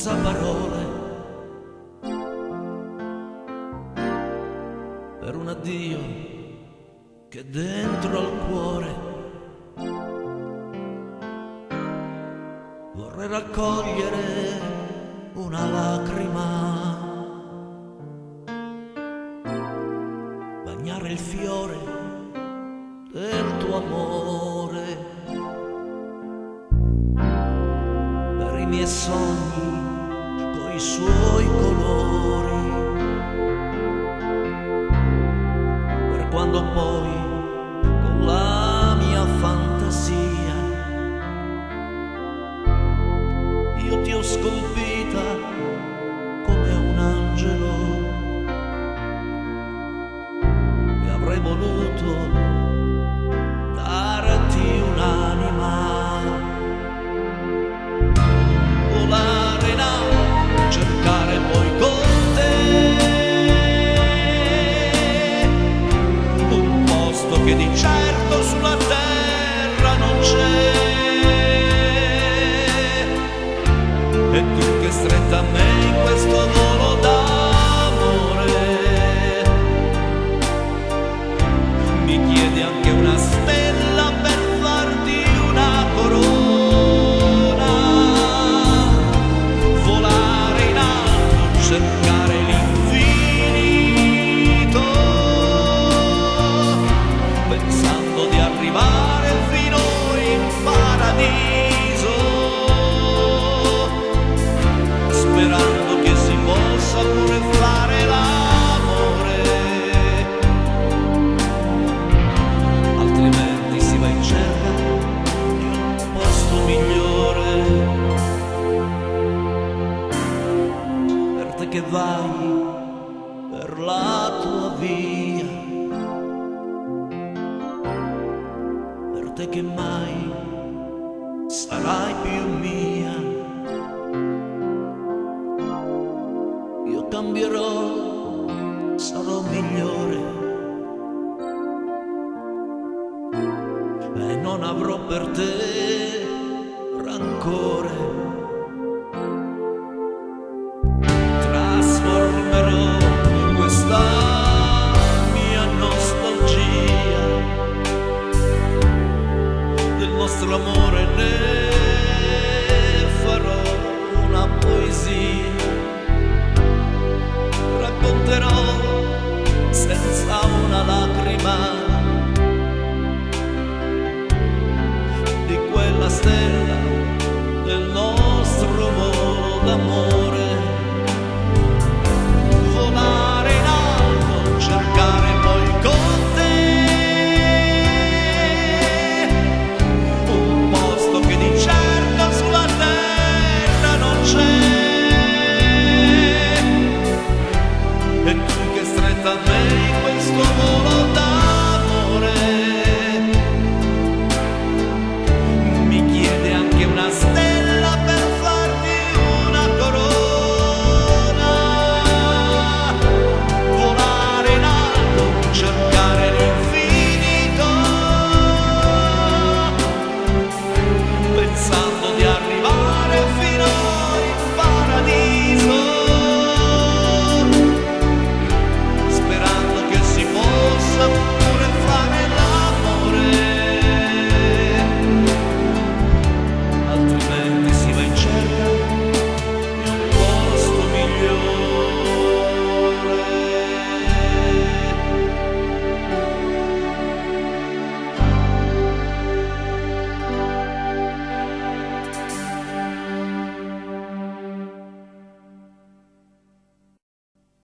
senza parole per un addio che dentro al cuore vorrei raccogliere una lacrima, bagnare il fiore del tuo amore per i miei sogni coi suoi colori, per quando poi con la mia fantasia io ti ho scolpita come un angelo e avrei voluto darti un'anima, volare in alto, cercare poi con te un posto che di certo sulla terra non c'è, e tu che stretta a me in questo volo d'amore mi chiedi anche una stella per farti una corona, volare in alto, cercare l'infinito, pensando di arrivare fino in paradiso, sperando che si possa pure fare l'amore, altrimenti si va in cerca di un posto migliore. Per te che vai per la tua via, per te che mai sarai più mia, io cambierò, sarò migliore e non avrò per te rancore. Trasformerò questa mia nostalgia del nostro amore, ne farò una poesia, racconterò